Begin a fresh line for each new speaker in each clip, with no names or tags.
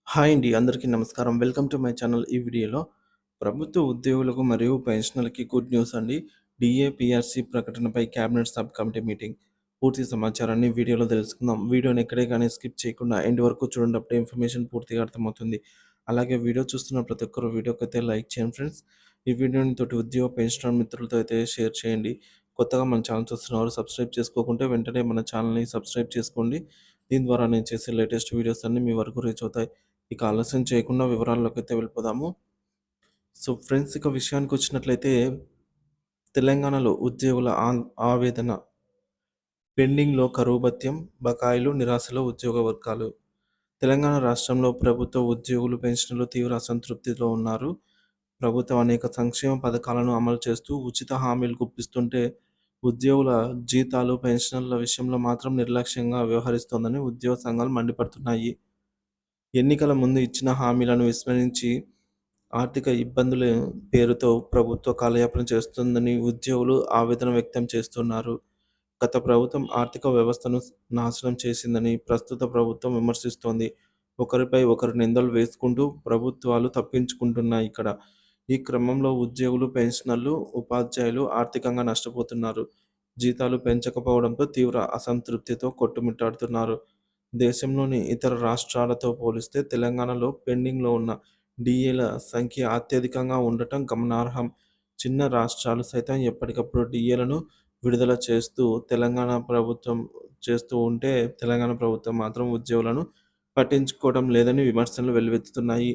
Hi అండి. అందరికీ నమస్కారం. Welcome to my channel. ఈ వీడియోలో ప్రభుత్వ ఉద్యోగులకు మరియు పెన్షనర్‌లకి గుడ్ న్యూస్ అండి. డీఏపీఆర్సీ ప్రకటనపై క్యాబినెట్ సబ్ కమిటీ మీటింగ్. పూర్తి సమాచారాన్ని వీడియోలో తెలుసుకుందాం. వీడియోని ఎక్కడే గానీ స్కిప్ చేయకుండా ఎండ్ వరకు చూడండి. అప్పుడే ఇన్ఫర్మేషన్ పూర్తిగా అర్థమవుతుంది. అలాగే వీడియో చూస్తున్న ప్రతి ఒక్కరు వీడియోకైతే లైక్ చేయండి ఫ్రెండ్స్. ఈ వీడియోని తోటి ఉద్యోగ పెన్షనర్ మిత్రులతో అయితే షేర్ చేయండి. కొత్తగా మన ఛానల్ చూస్తున్నవారు సబ్స్క్రైబ్ చేసుకోకుంటే వెంటనే మన ఛానల్‌ని సబ్స్క్రైబ్ చేసుకోండి. దీని ద్వారా నేను చేసే లేటెస్ట్ వీడియోస్ అన్నీ మీ వరకు రీచ్ అవుతాయి. ఇక ఆలస్యం చేయకుండా వివరాల్లోకైతే వెళ్ళిపోదాము. సో ఫ్రెండ్స్, ఇక విషయానికొచ్చినట్లయితే తెలంగాణలో ఉద్యోగుల ఆవేదన. పెండింగ్‌లో కరువు భత్యం, బకాయిలు, నిరాశలో ఉద్యోగ వర్గాలు. తెలంగాణ రాష్ట్రంలో ప్రభుత్వ ఉద్యోగులు, పెన్షనర్లు తీవ్ర అసంతృప్తిలో ఉన్నారు. ప్రభుత్వం అనేక సంక్షేమ పథకాలను అమలు చేస్తూ ఉచిత హామీలు గుప్పిస్తుంటే ఉద్యోగుల జీతాలు, పెన్షన్ల విషయంలో మాత్రం నిర్లక్ష్యంగా వ్యవహరిస్తోందని ఉద్యోగ సంఘాలు మండిపడుతున్నాయి. ఎన్నికల ముందు ఇచ్చిన హామీలను విస్మరించి ఆర్థిక ఇబ్బందుల పేరుతో ప్రభుత్వ కాలయాపన చేస్తుందని ఉద్యోగులు ఆవేదన వ్యక్తం చేస్తున్నారు. గత ప్రభుత్వం ఆర్థిక వ్యవస్థను నాశనం చేసిందని ప్రస్తుత ప్రభుత్వం విమర్శిస్తోంది. ఒకరిపై ఒకరు నిందలు వేసుకుంటూ ప్రభుత్వాలు తప్పించుకుంటున్నాయి ఇక్కడ. ఈ క్రమంలో ఉద్యోగులు, పెన్షనర్లు, ఉపాధ్యాయులు ఆర్థికంగా నష్టపోతున్నారు. జీతాలు పెంచకపోవడంతో తీవ్ర అసంతృప్తితో కొట్టుమిట్టాడుతున్నారు. దేశంలోని ఇతర రాష్ట్రాలతో పోలిస్తే తెలంగాణలో పెండింగ్‌లో ఉన్న డీఏల సంఖ్య అత్యధికంగా ఉండటం గమనార్హం. చిన్న రాష్ట్రాలు సైతం ఎప్పటికప్పుడు డీఏలను విడుదల చేస్తూ ఉంటే తెలంగాణ ప్రభుత్వం మాత్రం ఉద్యోగులను పట్టించుకోవడం లేదని విమర్శలు వెల్లువెత్తుతున్నాయి.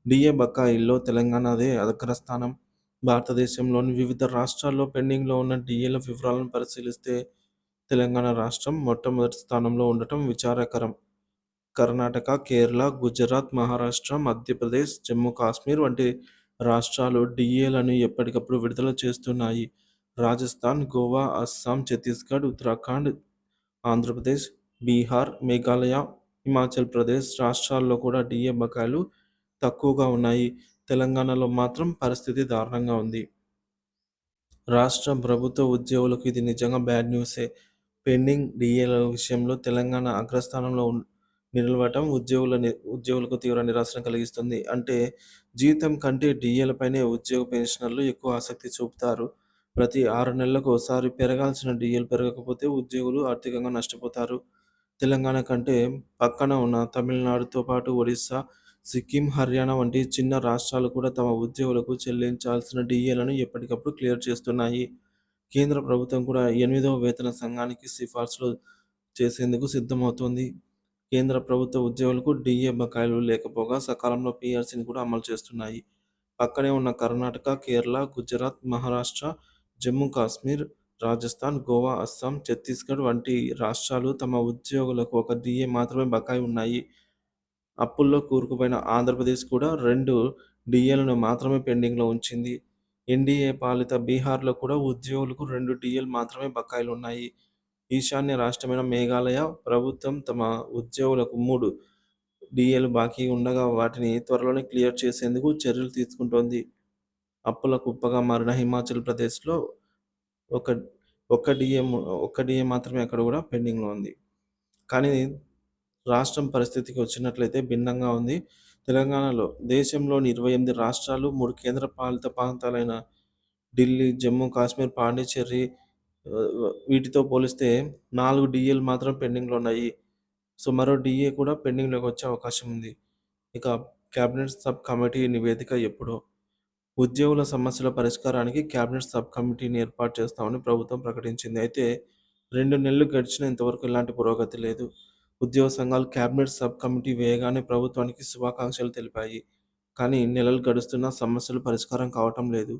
డీఏ బకాయిల్లో తెలంగాణదే అగ్రస్థానం. భారతదేశంలోని వివిధ రాష్ట్రాల్లో పెండింగ్‌లో ఉన్న డీఏల వివరాలను పరిశీలిస్తే తెలంగాణ రాష్ట్రం మొట్టమొదటి స్థానంలో ఉండటం విచారకరం. కర్ణాటక, కేరళ, గుజరాత్, మహారాష్ట్ర, మధ్యప్రదేశ్, జమ్మూ కాశ్మీర్ వంటి రాష్ట్రాలు డీఏలను ఎప్పటికప్పుడు విడుదల చేస్తున్నాయి. రాజస్థాన్, గోవా, అస్సాం, ఛత్తీస్గఢ్, ఉత్తరాఖండ్, ఆంధ్రప్రదేశ్, బీహార్, మేఘాలయ, హిమాచల్ ప్రదేశ్ రాష్ట్రాల్లో కూడా డీఏ బకాయిలు తక్కువగా ఉన్నాయి. తెలంగాణలో మాత్రం పరిస్థితి దారుణంగా ఉంది. రాష్ట్ర ప్రభుత్వ ఉద్యోగులకు ఇది నిజంగా బ్యాడ్ న్యూసే. పెండింగ్ డీఏల విషయంలో తెలంగాణ అగ్రస్థానంలో నిలవటం ఉద్యోగులకు తీవ్ర నిరాశను కలిగిస్తుంది. అంటే జీతం కంటే డీఏలపైనే ఉద్యోగ పెన్షనర్లు ఎక్కువ ఆసక్తి చూపుతారు. ప్రతి 6 నెలలకు ఓసారి పెరగాల్సిన డీఏలు పెరగకపోతే ఉద్యోగులు ఆర్థికంగా నష్టపోతారు. తెలంగాణ కంటే పక్కన ఉన్న తమిళనాడుతో పాటు ఒడిశా, సిక్కిం, హర్యానా వంటి చిన్న రాష్ట్రాలు కూడా తమ ఉద్యోగులకు చెల్లించాల్సిన డీఏలను ఎప్పటికప్పుడు క్లియర్ చేస్తున్నాయి. కేంద్ర ప్రభుత్వం కూడా 8వ వేతన సంఘానికి సిఫార్సులు చేసేందుకు సిద్ధమవుతోంది. కేంద్ర ప్రభుత్వ ఉద్యోగులకు డీఏ బకాయిలు లేకపోగా సకాలంలో పీఆర్సీని కూడా అమలు చేస్తున్నాయి. పక్కనే ఉన్న కర్ణాటక, కేరళ, గుజరాత్, మహారాష్ట్ర, జమ్మూ కాశ్మీర్, రాజస్థాన్, గోవా, అస్సాం, ఛత్తీస్గఢ్ వంటి రాష్ట్రాలు తమ ఉద్యోగులకు ఒక డీఏ మాత్రమే బకాయి ఉన్నాయి. అప్పుల్లో కూరుకుపోయిన ఆంధ్రప్రదేశ్ కూడా 2 డీఏలను మాత్రమే పెండింగ్‌లో ఉంచింది. ఎన్డీఏ పాలిత బీహార్‌లో కూడా ఉద్యోగులకు 2 డీఏలు మాత్రమే బకాయిలున్నాయి. ఈశాన్య రాష్ట్రమైన మేఘాలయ ప్రభుత్వం తమ ఉద్యోగులకు 3 డీఏలు బాకీ ఉండగా వాటిని త్వరలోనే క్లియర్ చేసేందుకు చర్యలు తీసుకుంటోంది. అప్పుల కుప్పగా మారిన హిమాచల్ ప్రదేశ్‌లో ఒక ఒక్క డీఏ ఒక్క డీఏ మాత్రమే అక్కడ కూడా పెండింగ్‌లో ఉంది. కానీ రాష్ట్రం పరిస్థితికి వచ్చినట్లయితే భిన్నంగా ఉంది. తెలంగాణలో దేశంలోని 28 రాష్ట్రాలు, 3 కేంద్ర పాలిత ప్రాంతాలైన ఢిల్లీ, జమ్మూ కాశ్మీర్, పాండిచ్చేరి వీటితో పోలిస్తే 4 డీఏలు మాత్రం పెండింగ్‌లో ఉన్నాయి. సో, మరో డీఏ కూడా పెండింగ్‌లోకి వచ్చే అవకాశం ఉంది. ఇక కేబినెట్ సబ్ కమిటీ నివేదిక ఎప్పుడో? ఉద్యోగుల సమస్యల పరిష్కారానికి కేబినెట్ సబ్ కమిటీని ఏర్పాటు చేస్తామని ప్రభుత్వం ప్రకటించింది. అయితే 2 నెలలు గడిచినా ఇంతవరకు ఎలాంటి పురోగతి లేదు. ఉద్యోగ సంఘాలు కేబినెట్ సబ్ కమిటీ వేయగానే ప్రభుత్వానికి శుభాకాంక్షలు తెలిపాయి. కానీ నెలలు గడుస్తున్నా సమస్యలు పరిష్కారం కావటం లేదు.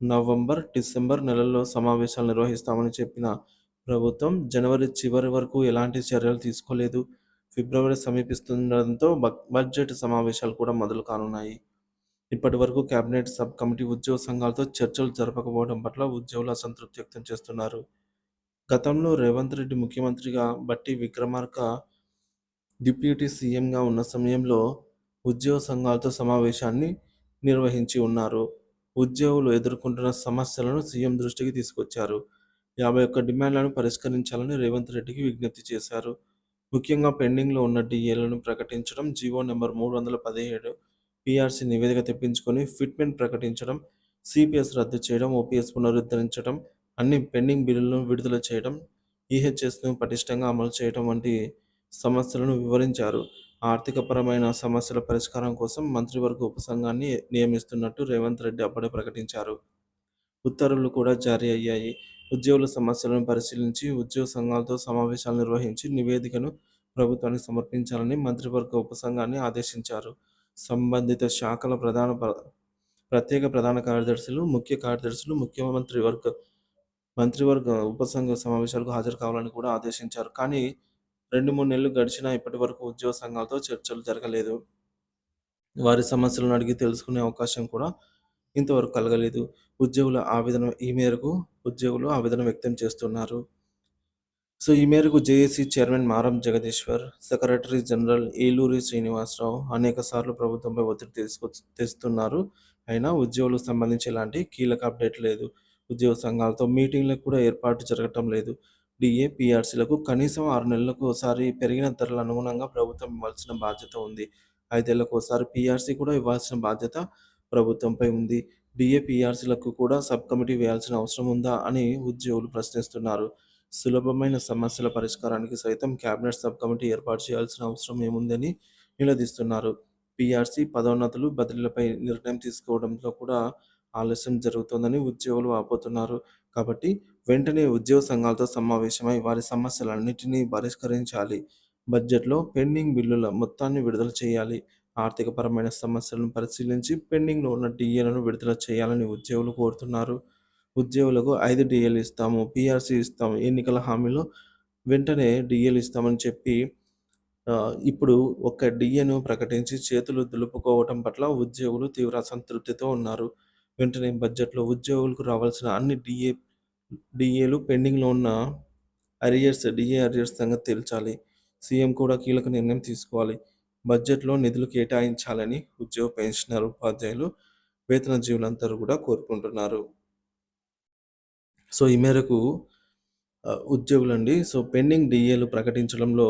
నవంబర్, డిసెంబర్ నెలల్లో సమావేశాలు నిర్వహిస్తామని చెప్పిన ప్రభుత్వం జనవరి చివరి వరకు ఎలాంటి చర్యలు తీసుకోలేదు. ఫిబ్రవరి సమీపిస్తుండడంతో బడ్జెట్ సమావేశాలు కూడా మొదలు కానున్నాయి. ఇప్పటివరకు కేబినెట్ సబ్ కమిటీ ఉద్యోగ సంఘాలతో చర్చలు జరపకపోవడం పట్ల ఉద్యోగులు అసంతృప్తి వ్యక్తం చేస్తున్నారు. గతంలో రేవంత్ రెడ్డి ముఖ్యమంత్రిగా, బట్టి విక్రమార్క డిప్యూటీ సీఎంగా ఉన్న సమయంలో ఉద్యోగ సంఘాలతో సమావేశాన్ని నిర్వహించి ఉన్నారు. ఉద్యోగులు ఎదుర్కొంటున్న సమస్యలను సీఎం దృష్టికి తీసుకొచ్చారు. 51 డిమాండ్లను పరిష్కరించాలని రేవంత్ రెడ్డికి విజ్ఞప్తి చేశారు. ముఖ్యంగా పెండింగ్‌లో ఉన్న డీఏలను ప్రకటించడం, జీవో నంబర్ 317 పీఆర్సీ నివేదిక తెప్పించుకొని ఫిట్‌మెంట్ ప్రకటించడం, సీపీఎస్ రద్దు చేయడం, ఓపీఎస్ పునరుద్ధరించడం, అన్ని పెండింగ్ బిల్లులను విడుదల చేయడం, ఈహెచ్ఎస్‌ను పటిష్టంగా అమలు చేయడం వంటి సమస్యలను వివరించారు. ఆర్థికపరమైన సమస్యల పరిష్కారం కోసం మంత్రివర్గ ఉపసంఘాన్ని నియమిస్తున్నట్టు రేవంత్ రెడ్డి అప్పుడే ప్రకటించారు. ఉత్తర్వులు కూడా జారీ అయ్యాయి. ఉద్యోగుల సమస్యలను పరిశీలించి, ఉద్యోగ సంఘాలతో సమావేశాలు నిర్వహించి నివేదికను ప్రభుత్వానికి సమర్పించాలని మంత్రివర్గ ఉపసంఘాన్ని ఆదేశించారు. సంబంధిత శాఖల ప్రత్యేక ప్రధాన కార్యదర్శులు, ముఖ్య కార్యదర్శులు మంత్రివర్గ ఉపసంఘ సమావేశాలకు హాజరు కావాలని కూడా ఆదేశించారు. కానీ 2, 3 నెలలు గడిచినా ఇప్పటివరకు ఉద్యోగ సంఘాలతో చర్చలు జరగలేదు. వారి సమస్యలను అడిగి తెలుసుకునే అవకాశం కూడా ఇంతవరకు కలగలేదు. ఉద్యోగులు ఆవేదన వ్యక్తం చేస్తున్నారు. ఈ మేరకు జేఏసీ చైర్మన్ మారం జగదీశ్వర్, సెక్రటరీ జనరల్ ఏలూరి శ్రీనివాసరావు అనేకసార్లు ప్రభుత్వంపై ఒత్తిడి తెస్తున్నారు. అయినా ఉద్యోగులకు సంబంధించి ఎలాంటి కీలక అప్డేట్ లేదు. ఉద్యోగ సంఘాలతో మీటింగ్‌లకు కూడా ఏర్పాటు జరగటం లేదు. డీఏ, పీఆర్సీలకు కనీసం 6 నెలలకు ఓసారి పెరిగిన ధరలకు అనుగుణంగా ప్రభుత్వం ఇవ్వాల్సిన బాధ్యత ఉంది. 5 ఏళ్లకోసారి పీఆర్సీ కూడా ఇవ్వాల్సిన బాధ్యత ప్రభుత్వంపై ఉంది. డీఏ, పీఆర్సీలకు కూడా సబ్ కమిటీ వేయాల్సిన అవసరం ఉందా అని ఉద్యోగులు ప్రశ్నిస్తున్నారు. సులభమైన సమస్యల పరిష్కారానికి సైతం కేబినెట్ సబ్ కమిటీ ఏర్పాటు చేయాల్సిన అవసరం ఏముందని నిలదీస్తున్నారు. పీఆర్సీ, పదోన్నతులు, బదిలీలపై నిర్ణయం తీసుకోవడంలో కూడా ఆలస్యం జరుగుతోందని ఉద్యోగులు వాపోతున్నారు. కాబట్టి వెంటనే ఉద్యోగ సంఘాలతో సమావేశమై వారి సమస్యలన్నిటినీ పరిష్కరించాలి. బడ్జెట్‌లో పెండింగ్ బిల్లుల మొత్తాన్ని విడుదల చేయాలి. ఆర్థికపరమైన సమస్యలను పరిశీలించి పెండింగ్‌లో ఉన్న డీఏలను విడుదల చేయాలని ఉద్యోగులు కోరుతున్నారు. ఉద్యోగులకు 5 డీఏలు ఇస్తాము, పీఆర్సీ ఇస్తాము, ఎన్నికల హామీలో వెంటనే డీఏలు ఇస్తామని చెప్పి ఇప్పుడు ఒక్క డీఏను ప్రకటించి చేతులు దులుపుకోవటం పట్ల ఉద్యోగులు తీవ్ర అసంతృప్తితో ఉన్నారు. వెంటనే బడ్జెట్‌లో ఉద్యోగులకు రావాల్సిన అన్ని డీఏలు పెండింగ్‌లో ఉన్న డీఏ అరియర్స్ సంగతి తేల్చాలి. సీఎం కూడా కీలక నిర్ణయం తీసుకోవాలి. బడ్జెట్‌లో నిధులు కేటాయించాలని ఉద్యోగ పెన్షనర్, ఉపాధ్యాయులు, వేతనజీవులందరూ కూడా కోరుకుంటున్నారు. ఈ మేరకు ఉద్యోగులండి పెండింగ్ డీఏలు ప్రకటించడంలో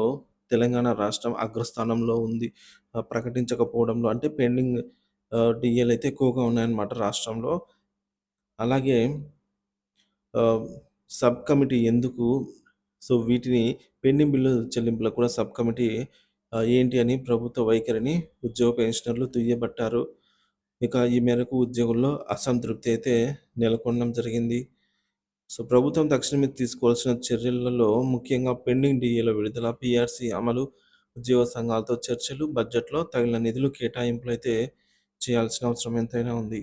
తెలంగాణ రాష్ట్రం అగ్రస్థానంలో ఉంది. ప్రకటించకపోవడంలో అంటే పెండింగ్ డీఏలు అయితే ఎక్కువగా ఉన్నాయన్నమాట రాష్ట్రంలో. అలాగే సబ్ కమిటీ ఎందుకు వీటిని పెండింగ్ బిల్లు చెల్లింపులకు కూడా సబ్ కమిటీ ఏంటి అని ప్రభుత్వ వైఖరిని ఉద్యోగ పెన్షనర్లు దుయ్యబట్టారు. ఇక ఈ మేరకు ఉద్యోగుల్లో అసంతృప్తి అయితే నెలకొనడం జరిగింది. ప్రభుత్వం తక్షణమే తీసుకోవాల్సిన చర్యలలో ముఖ్యంగా పెండింగ్ డీఏల విడుదల, పీఆర్సీ అమలు, ఉద్యోగ సంఘాలతో చర్చలు, బడ్జెట్‌లో తగిన నిధులు కేటాయింపులైతే చేయాల్సిన అవసరం ఎంతైనా ఉంది.